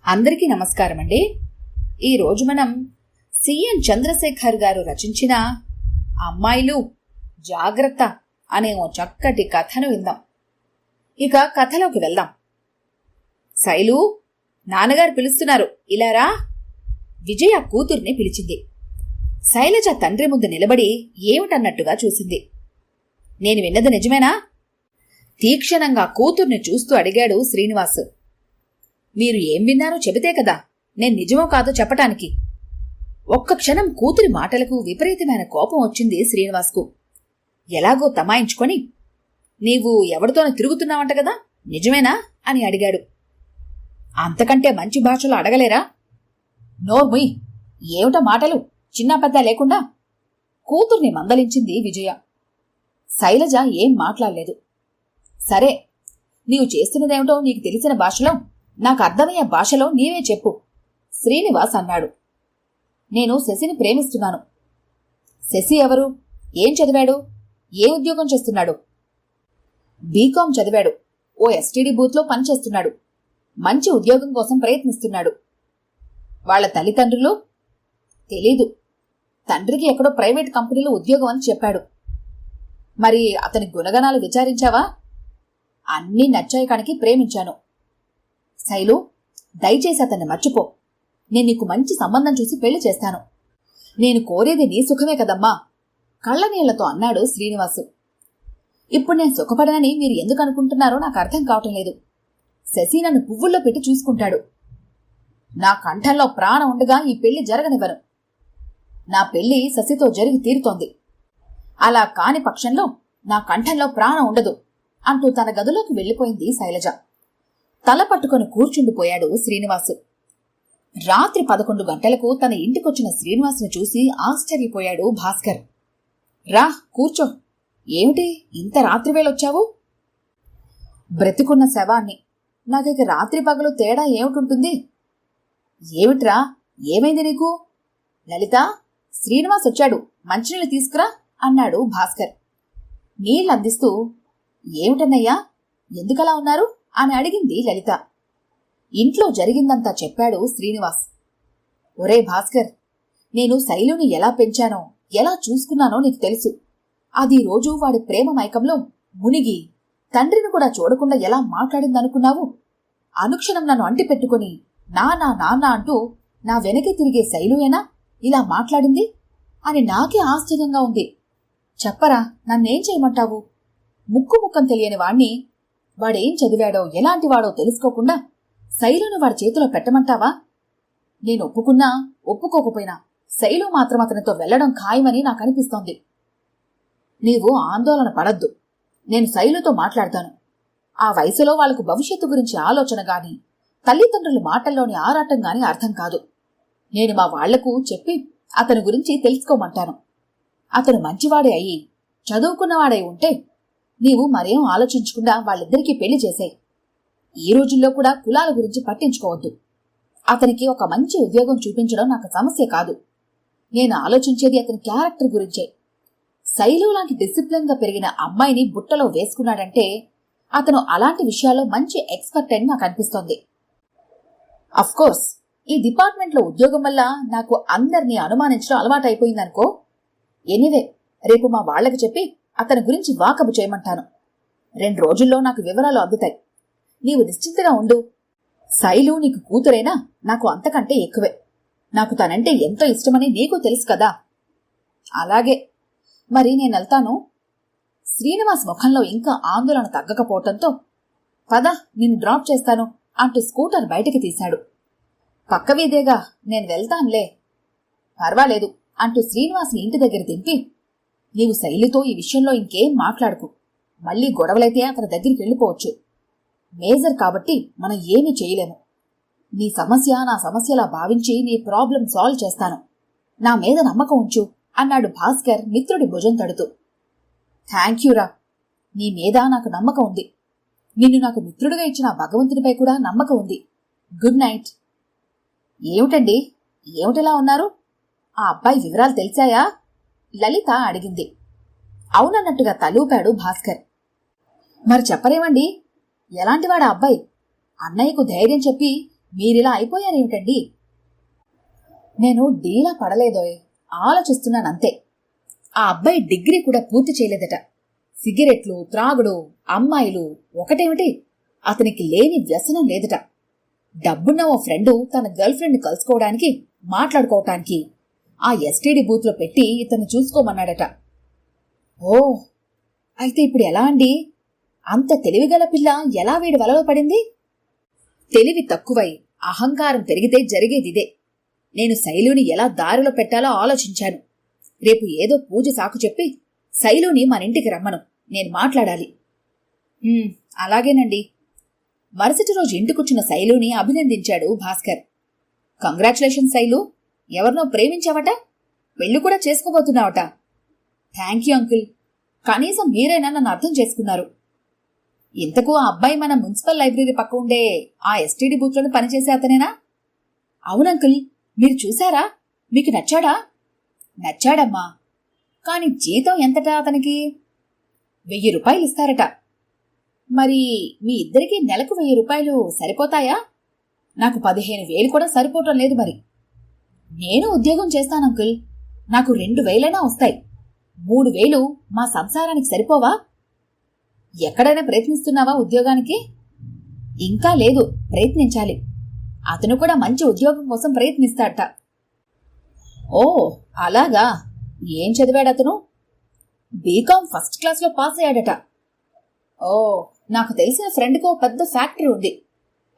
అందరికీ నమస్కారం అండి. ఈరోజు మనం సిఎన్ చంద్రశేఖర్ గారు రచించిన అమ్మాయిలు జాగ్రత్త అనే ఓ చక్కటి కథను విందాం. ఇక కథలోకి వెళ్దాం. శైలు, నాన్నగారు పిలుస్తున్నారు, ఇలారా. విజయ కూతుర్ని పిలిచింది. శైలజ తండ్రి ముందు నిలబడి ఏమిటన్నట్టుగా చూసింది. నేను విన్నది నిజమేనా? తీక్షణంగా కూతుర్ని చూస్తూ అడిగాడు శ్రీనివాస్. మీరు ఏం విన్నారో చెబితే కదా నేను నిజమో కాదో చెప్పటానికి. ఒక్క క్షణం కూతురి మాటలకు విపరీతమైన కోపం వచ్చింది శ్రీనివాస్కు. ఎలాగో తమాయించుకొని, నీవు ఎవరితోనో తిరుగుతున్నావంట కదా, నిజమేనా అని అడిగాడు. అంతకంటే మంచి భాషలో అడగలేరా? నోర్ముయ్, ఏమిటో మాటలు, చిన్న పెద్ద లేకుండా కూతుర్ని మందలించింది విజయ. శైలజ ఏం మాట్లాడలేదు. సరే, నీవు చేస్తున్నదేమిటో నీకు తెలిసిన భాషలో, నాకు అర్థమయ్యే భాషలో నీవే చెప్పు, శ్రీనివాస్ అన్నాడు. నేను శశిని ప్రేమిస్తున్నాను. శశి ఎవరు? ఏం చదివాడు? ఏ ఉద్యోగం చేస్తున్నాడు? బీకాం చదివాడు. ఓ ఎస్టీడీ బూత్లో పనిచేస్తున్నాడు. మంచి ఉద్యోగం కోసం ప్రయత్నిస్తున్నాడు. వాళ్ల తల్లిదండ్రులు? తెలీదు. తండ్రికి ఎక్కడో ప్రైవేట్ కంపెనీలో ఉద్యోగం అని చెప్పాడు. మరి అతని గుణగణాలు విచారించావా? అన్నీ నచ్చాయి కనుక ప్రేమించాను. శైలు, దయచేసి అతన్ని మర్చిపో. నేను నీకు మంచి సంబంధం చూసి పెళ్లి చేస్తాను. నేను కోరేది నీ సుఖమే కదమ్మా, కళ్ళనీళ్లతో అన్నాడు శ్రీనివాసు. ఇప్పుడు నేను సుఖపడనని మీరు ఎందుకు అనుకుంటున్నారో నాకు అర్థం కావటం లేదు. శశి నన్ను పువ్వుల్లో పెట్టి చూసుకుంటాడు. నా కంఠంలో ప్రాణం ఉండగా ఈ పెళ్లి జరగనివ్వను. నా పెళ్లి శశితో జరిగి తీరుతోంది. అలా కాని పక్షంలో నా కంఠంలో ప్రాణం ఉండదు అంటూ తన గదిలోకి వెళ్లిపోయింది శైలజ. తల పట్టుకుని కూర్చుండిపోయాడు శ్రీనివాసు. రాత్రి 11 గంటలకు తన ఇంటికొచ్చిన శ్రీనివాసుని చూసి ఆశ్చర్యపోయాడు భాస్కర్. రా, కూర్చో. ఏమిటి ఇంత రాత్రివేళొచ్చావు? బ్రతికున్న శవాన్ని. నాకిక రాత్రి పగలు తేడా ఏమిటుంటుంది? ఏమిట్రా, ఏమైంది నీకు? లలిత, శ్రీనివాస్ వచ్చాడు, మంచినీళ్ళు తీసుకురా అన్నాడు భాస్కర్ నీళ్ళందిస్తూ. ఏమిటన్నయ్యా, ఎందుకలా ఉన్నారు అని అడిగింది లలిత. ఇంట్లో జరిగిందంతా చెప్పాడు శ్రీనివాస్. ఒరే భాస్కర్, నేను శైలుని ఎలా పెంచానో, ఎలా చూసుకున్నానో నీకు తెలుసు. అది రోజు వాడి ప్రేమ మైకంలో మునిగి తండ్రిని కూడా చూడకుండా ఎలా మాట్లాడిందనుకున్నావు? అనుక్షణం నన్ను అంటి పెట్టుకుని నానా నాన్న అంటూ నా వెనకే తిరిగే శైలుయేనా ఇలా మాట్లాడింది అని నాకే ఆశ్చర్యంగా ఉంది. చెప్పరా, నన్నేం చేయమంటావు? ముక్కు ముక్కం తెలియని వాణ్ణి, వాడేం చదివాడో ఎలాంటివాడో తెలుసుకోకుండా శైలును వాడి చేతిలో పెట్టమంటావా? నేను ఒప్పుకున్నా ఒప్పుకోకపోయినా శైలు మాత్రం అతనితో వెళ్లడం ఖాయమని నాకు అనిపిస్తోంది. నీవు ఆందోళన పడద్దు. నేను శైలుతో మాట్లాడతాను. ఆ వయసులో వాళ్లకు భవిష్యత్తు గురించి ఆలోచన గాని, తల్లిదండ్రుల మాటల్లోని ఆరాటం గాని అర్థం కాదు. నేను మా వాళ్లకు చెప్పి అతని గురించి తెలుసుకోమంటాను. అతను మంచివాడే అయ్యి చదువుకున్నవాడై ఉంటే నీవు మరేం ఆలోచించకుండా వాళ్ళిద్దరికీ పెళ్లి చేశాయి. ఈ రోజుల్లో కూడా కులాల గురించి పట్టించుకోవద్దు. అతనికి ఒక మంచి ఉద్యోగం చూపించడం నాకు సమస్య కాదు. నేను ఆలోచించేది అతని క్యారెక్టర్ గురించే. శైలు లాంటి డిసిప్లిన్ గా పెరిగిన అమ్మాయిని బుట్టలో వేసుకున్నాడంటే అతను అలాంటి విషయాల్లో మంచి ఎక్స్పర్ట్ అని నాకు అనిపిస్తోంది. అఫ్కోర్స్, ఈ డిపార్ట్మెంట్లో ఉద్యోగం వల్ల నాకు అందరినీ అనుమానించడం అలవాటైపోయిందనుకో. ఎనీవే, రేపు మా వాళ్లకు చెప్పి అతని గురించి వాకబు చేయమంటాను. 2 రోజుల్లో నాకు వివరాలు అందుతాయి. నీవు నిశ్చింతగా ఉండు. శైలు నీకు కూతురైనా నాకు అంతకంటే ఎక్కువే. నాకు తనంటే ఎంతో ఇష్టమని నీకు తెలుసు కదా. అలాగే, మరి నేనెళ్తాను. శ్రీనివాస్ ముఖంలో ఇంకా ఆందోళన తగ్గకపోవటంతో, పద, నిన్ను డ్రాప్ చేస్తాను అంటూ స్కూటర్ బయటికి తీశాడు. పక్క వీధేగా, నేను వెళ్తానులే. పర్వాలేదు అంటూ శ్రీనివాస్ని ఇంటి దగ్గర దింపి, నీవు శైలితో ఈ విషయంలో ఇంకేం మాట్లాడుకు. మళ్లీ గొడవలైతే అతని దగ్గరికి వెళ్ళిపోవచ్చు. మేజర్ కాబట్టి మనం ఏమీ చేయలేము. నీ సమస్య నా సమస్యలా భావించి నీ ప్రాబ్లం సాల్వ్ చేస్తాను. నా మీద నమ్మకం ఉంచు అన్నాడు భాస్కర్ మిత్రుడి భుజం తడుతూ. థ్యాంక్యూరా, నీ మీద నాకు నమ్మకం ఉంది. నిన్ను నాకు మిత్రుడిగా ఇచ్చిన భగవంతునిపై కూడా నమ్మకం ఉంది. Good night. ఏమిటండి, ఏమిటిలా ఉన్నారు? ఆ అబ్బాయి వివరాలు తెలిసాయా? లలిత అడిగింది. అవునన్నట్టుగా తలూపాడు భాస్కర్. మరి చెప్పరేమండి, ఎలాంటివాడా అబ్బాయి? అన్నయ్యకు ధైర్యం చెప్పి మీరిలా అయిపోయారేమిటండి? నేను డీలా పడలేదోయ్, ఆలోచిస్తున్నానంతే. ఆ అబ్బాయి డిగ్రీ కూడా పూర్తి చేయలేదట. సిగరెట్లు, త్రాగుడు, అమ్మాయిలు ఒకటేమిటి, అతనికి లేని వ్యసనం లేదట. డబ్బున్న ఓ ఫ్రెండు తన గర్ల్ ఫ్రెండ్ని కలుసుకోవడానికి, మాట్లాడుకోవటానికి ఆ ఎస్టీడీ బూత్లో పెట్టి ఇతన్ని చూసుకోమన్నాడట. ఓ, అయితే ఇప్పుడు ఎలా అండి? అంత తెలివిగల పిల్ల ఎలా వీడి వలలో పడింది? తెలివి తక్కువై అహంకారం పెరిగితే జరిగేదిదే. నేను శైలుని ఎలా దారిలో పెట్టాలో ఆలోచించాను. రేపు ఏదో పూజ సాకు చెప్పి శైలుని మనింటికి రమ్మను, నేను మాట్లాడాలి. అలాగేనండి. మరుసటి రోజు ఇంటికొచ్చిన శైలుని అభినందించాడు భాస్కర్. కంగ్రాచులేషన్స్ శైలు, ఎవరినో ప్రేమించావట, పెళ్లి కూడా చేసుకోబోతున్నావట. థ్యాంక్ యూ అంకుల్, కనీసం మీరైనా నన్ను అర్థం చేసుకున్నారు. ఇంతకు ఆ అబ్బాయి మన మున్సిపల్ లైబ్రరీ పక్క ఉండే ఆ ఎస్టీడీ బూత్లోనే పనిచేసే అతనేనా? అవునంకుల్, మీరు చూశారా? మీకు నచ్చాడా? నచ్చాడమ్మా, కాని జీతం ఎంతటా అతనికి? 1000 రూపాయలు ఇస్తారట. మరి మీ ఇద్దరికీ నెలకు 1000 రూపాయలు సరిపోతాయా? నాకు 15,000 కూడా సరిపోవటం లేదు. మరి నేను ఉద్యోగం చేస్తానంకుల్, నాకు 2,000 వస్తాయి. 3,000 మా సంసారానికి సరిపోవా? ఎక్కడైనా ప్రయత్నిస్తున్నావా ఉద్యోగానికి? ఇంకా లేదు, ప్రయత్నించాలి. అతను కూడా మంచి ఉద్యోగం కోసం ప్రయత్నిస్తాడట. ఓ అలాగా, ఏం చదివాడతను? బీకాం ఫస్ట్ క్లాస్లో పాస్ అయ్యాడట. ఓ, నాకు తెలిసిన ఫ్రెండ్కో పెద్ద ఫ్యాక్టరీ ఉంది,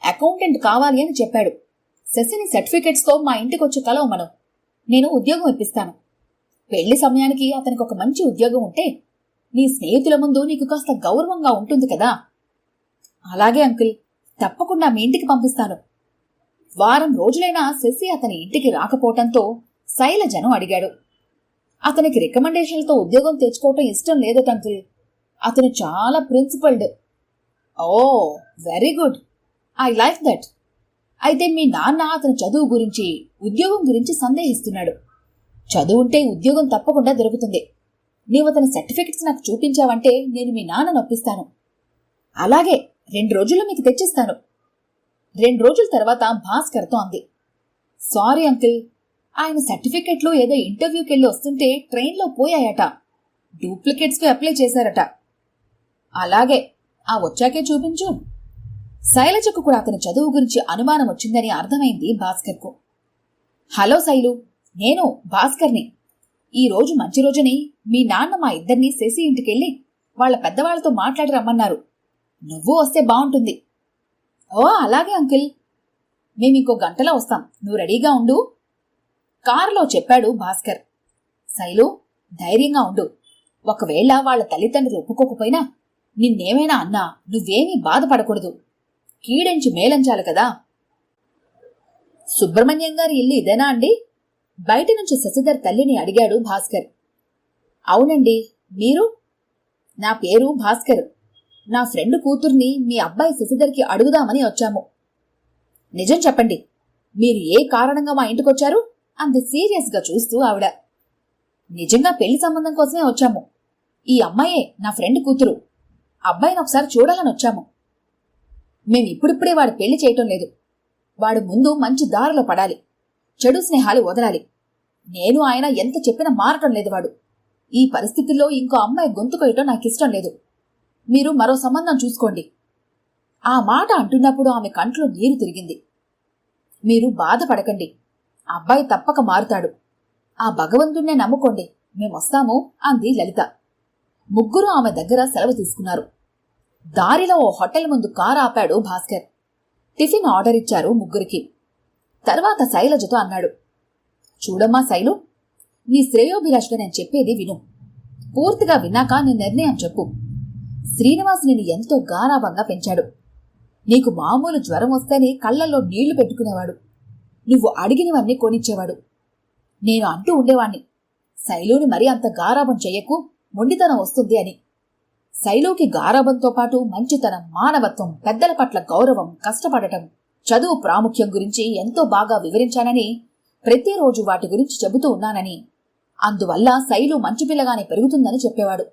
అకౌంటెంట్ కావాలి అని చెప్పాడు. శశిని సర్టిఫికెట్స్తో మా ఇంటికొచ్చి కలవమను, నేను ఉద్యోగం ఇప్పిస్తాను. పెళ్లి సమయానికి అతనికి ఒక మంచి ఉద్యోగం ఉంటే నీ స్నేహితుల ముందు నీకు కాస్త గౌరవంగా ఉంటుంది కదా. అలాగే అంకుల్, తప్పకుండా మీ ఇంటికి పంపిస్తాను. వారం రోజులైనా శశి అతని ఇంటికి రాకపోవటంతో శైలజను అడిగాడు. అతనికి రికమెండేషన్లతో ఉద్యోగం తెచ్చుకోవటం ఇష్టం లేదట అంకుల్, అతను చాలా principled. Oh very good, I like that. అయితే మీ నాన్న అతని చదువు గురించి, ఉద్యోగం గురించి సందేహిస్తున్నాడు. చదువుంటే ఉద్యోగం తప్పకుండా దొరుకుతుంది. నీవు అతని సర్టిఫికెట్స్ నాకు చూపించావంటే నేను మీ నాన్న నొప్పిస్తాను. అలాగే, 2 రోజుల్లో మీకు తెచ్చిస్తాను. 2 రోజుల తర్వాత భాస్కర్తో అంది. సారీ అంకిల్, ఆయన సర్టిఫికెట్లు ఏదో ఇంటర్వ్యూకి వెళ్ళి వస్తుంటే ట్రైన్లో పోయాయట. డూప్లికేట్స్కి అప్లై చేశారట. అలాగే, ఆ వచ్చాకే చూపించు. శైలజకు కూడా అతని చదువు గురించి అనుమానం వచ్చిందని అర్థమైంది భాస్కర్కు. హలో శైలు, నేను భాస్కర్ని. ఈ రోజు మంచి రోజుని మీ నాన్న మా ఇద్దరినీ శశి ఇంటికెళ్ళి వాళ్ల పెద్దవాళ్లతో మాట్లాడి రమ్మన్నారు. నువ్వు వస్తే బాగుంటుంది. ఓ అలాగే అంకిల్, మేమింకో గంటలో వస్తాం, నువ్వు రెడీగా ఉండు, కారులో చెప్పాడు భాస్కర్. శైలు, ధైర్యంగా ఉండు. ఒకవేళ వాళ్ల తల్లిదండ్రులు ఒప్పుకోకపోయినా, నిన్నేమైనా అన్నా నువ్వేమీ బాధపడకూడదు. కీడెంచి మేలంచాలి కదా. సుబ్రహ్మణ్యం గారి ఇల్లు ఇదేనా అండి? బయట నుంచి శశిధర్ తల్లిని అడిగాడు భాస్కర్. అవునండి, మీరు? నా పేరు భాస్కర్. నా ఫ్రెండ్ కూతుర్ని మీ అబ్బాయి శశిధర్కి అడుగుదామని వచ్చాము. నిజం చెప్పండి, మీరు ఏ కారణంగా మా ఇంటికొచ్చారు? అంత సీరియస్గా చూస్తూ ఆవిడ. నిజంగా పెళ్లి సంబంధం కోసమే వచ్చాము. ఈ అమ్మాయే నా ఫ్రెండ్ కూతురు. అబ్బాయిని ఒకసారి చూడాలని వచ్చాము. మేమిప్పుడిప్పుడే వాడు పెళ్లి చేయటం లేదు. వాడు ముందు మంచి దారిలో పడాలి, చెడు స్నేహాలు వదలాలి. నేను ఆయన ఎంత చెప్పినా మారటం లేదు వాడు. ఈ పరిస్థితుల్లో ఇంకో అమ్మాయి గొంతు కొయ్యటం నాకిష్టం లేదు. మీరు మరో సంబంధం చూసుకోండి. ఆ మాట అంటున్నప్పుడు ఆమె కంట్లో నీరు తిరిగింది. మీరు బాధపడకండి, అబ్బాయి తప్పక మారుతాడు. ఆ భగవంతుణ్ణే నమ్ముకోండి, మేమొస్తాము అంది లలిత. ముగ్గురు ఆమె దగ్గర సెలవు తీసుకున్నారు. దారిలో ఓ హోటల్ ముందు కారు ఆపాడు భాస్కర్. టిఫిన్ ఆర్డర్ ఇచ్చారు ముగ్గురికి. తర్వాత శైలజతో అన్నాడు. చూడమ్మా శైలు, నీ శ్రేయోభిలాష్గా నేను చెప్పేది విను. పూర్తిగా విన్నాక నీ నిర్ణయం చెప్పు. శ్రీనివాస్ నిన్ను ఎంతో గారాభంగా పెంచాడు. నీకు మామూలు జ్వరం వస్తేనే కళ్లల్లో నీళ్లు పెట్టుకునేవాడు. నువ్వు అడిగినవన్నీ కొనిచ్చేవాడు. నేను అంటూ ఉండేవాణ్ణి, శైలుని మరీ అంత గారాభం చెయ్యకు, మొండితనం వస్తుంది అని. శైలుకి గారాభంతో పాటు మంచితనం, మానవత్వం, పెద్దల పట్ల గౌరవం, కష్టపడటం, చదువు ప్రాముఖ్యం గురించి ఎంతో బాగా వివరించానని, ప్రతిరోజు వాటి గురించి చెబుతూ ఉన్నానని, అందువల్ల శైలు మంచి పిల్లగానే పెరుగుతుందని చెప్పేవాడు.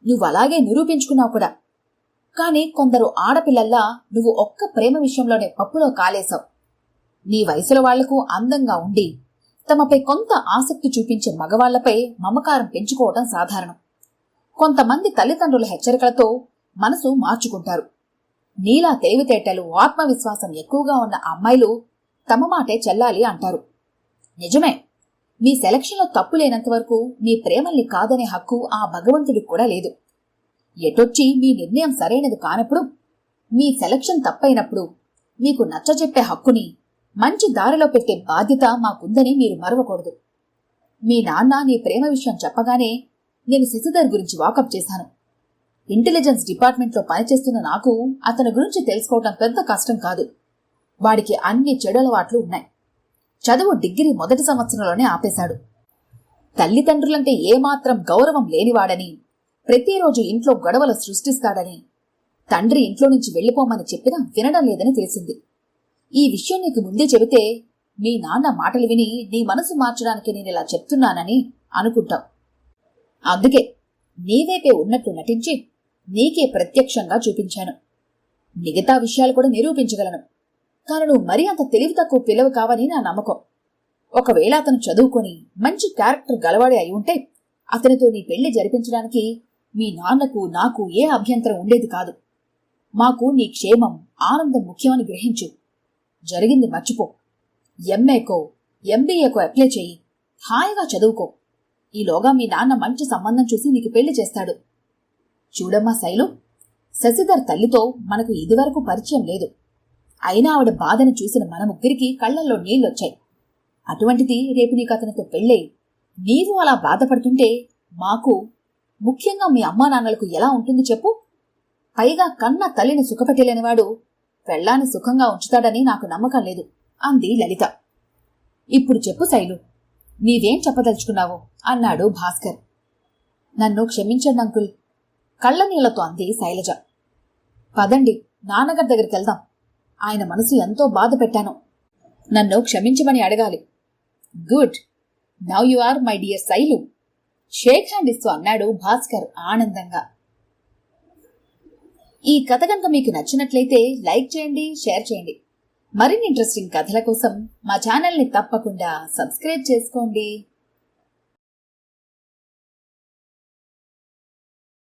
నువ్వలాగే నిరూపించుకున్నావు కూడా. కాని కొందరు ఆడపిల్లల్లా నువ్వు ఒక్క ప్రేమ విషయంలోనే పప్పులో కాలేశావు. నీ వయసులో వాళ్లకు అందంగా ఉండి తమపై కొంత ఆసక్తి చూపించే మగవాళ్లపై మమకారం పెంచుకోవడం సాధారణం. కొంతమంది తల్లిదండ్రుల హెచ్చరికలతో మనసు మార్చుకుంటారు. నీలా తెలివితేటలు, ఆత్మవిశ్వాసం ఎక్కువగా ఉన్న అమ్మాయిలు తమ మాటే చెల్లాలి అంటారు. నిజమే, మీ సెలక్షన్లో తప్పు లేనంత వరకు మీ ప్రేమల్ని కాదనే హక్కు ఆ భగవంతుడికి కూడా లేదు. ఎటొచ్చి మీ నిర్ణయం సరైనది కానప్పుడు, మీ సెలక్షన్ తప్పైనప్పుడు మీకు నచ్చజెప్పే హక్కుని, మంచి దారిలో పెట్టే బాధ్యత మాకుందని మీరు మరవకూడదు. మీ నాన్న నీ ప్రేమ విషయం చెప్పగానే నేను శశిధర్ గురించి వాకప్ చేశాను. ఇంటెలిజెన్స్ డిపార్ట్మెంట్లో పనిచేస్తున్న నాకు అతని గురించి తెలుసుకోవటం పెద్ద కష్టం కాదు. వాడికి అన్ని చెడు అలవాట్లు ఉన్నాయి. చదువు డిగ్రీ మొదటి సంవత్సరంలోనే ఆపేశాడు. తల్లిదండ్రులంటే ఏమాత్రం గౌరవం లేనివాడని, ప్రతిరోజు ఇంట్లో గొడవలు సృష్టిస్తాడని, తండ్రి ఇంట్లో నుంచి వెళ్లిపోమని చెప్పినా వినడం లేదని తెలిసింది. ఈ విషయం నీకు ముందే చెబితే మీ నాన్న మాటలు విని నీ మనసు మార్చడానికి నేనిలా చెప్తున్నానని అనుకుంటావు. అందుకే నీవైపే ఉన్నట్టు నటించి నీకే ప్రత్యక్షంగా చూపించాను. మిగతా విషయాలు కూడా నిరూపించగలను. కాని నువ్వు మరీ అంత తెలివి తక్కువ పిల్లవు కావని నా నమ్మకం. ఒకవేళ అతను చదువుకొని మంచి క్యారెక్టర్ గలవాడే అయి ఉంటే అతనితో నీ పెళ్లి జరిపించడానికి మీ నాన్నకు నాకు ఏ అభ్యంతరం ఉండేది కాదు. మాకు నీ క్షేమం, ఆనందం ముఖ్యమని గ్రహించు. జరిగింది మర్చిపో. ఎంఏకో ఎంబీఏకో అప్లై చెయ్యి. హాయిగా చదువుకో. ఈలోగా మీ నాన్న మంచి సంబంధం చూసి నీకు పెళ్లి చేస్తాడు. చూడమ్మా శైలు, శశిధర్ తల్లితో మనకు ఇదివరకు పరిచయం లేదు. అయినా ఆవిడ బాధను చూసిన మన ముగ్గురికి కళ్లల్లో నీళ్లొచ్చాయి. అటువంటిది రేపు నీకు అతనితో పెళ్ళై నీవు అలా బాధపడుతుంటే మాకు, ముఖ్యంగా మీ అమ్మా నాన్నలకు ఎలా ఉంటుంది చెప్పు? పైగా కన్న తల్లిని సుఖపెట్టలేనివాడు పెళ్ళాన్ని సుఖంగా ఉంచుతాడని నాకు నమ్మకం లేదు అంది లలిత. ఇప్పుడు చెప్పు శైలు, నీవేం చెప్పదలుచుకున్నావు అన్నాడు భాస్కర్. నన్ను క్షమించండి అంకుల్, కళ్ళ నీళ్లతో అంది శైలజ. పదండి, నాన్నగారి దగ్గరికి వెళ్దాం. ఆయన మనసు ఎంతో బాధ పెట్టాను. నన్ను క్షమించమని అడగాలి. Good, now you are my dear Shailu. Shake hand ఇస్తూ అన్నాడు భాస్కర్ ఆనందంగా. ఈ కథ కనుక మీకు నచ్చినట్లయితే లైక్ చేయండి, షేర్ చేయండి. మరిన్ని ఇంట్రెస్టింగ్ కథల కోసం మా ఛానల్ని తప్పకుండా సబ్స్క్రైబ్ చేసుకోండి.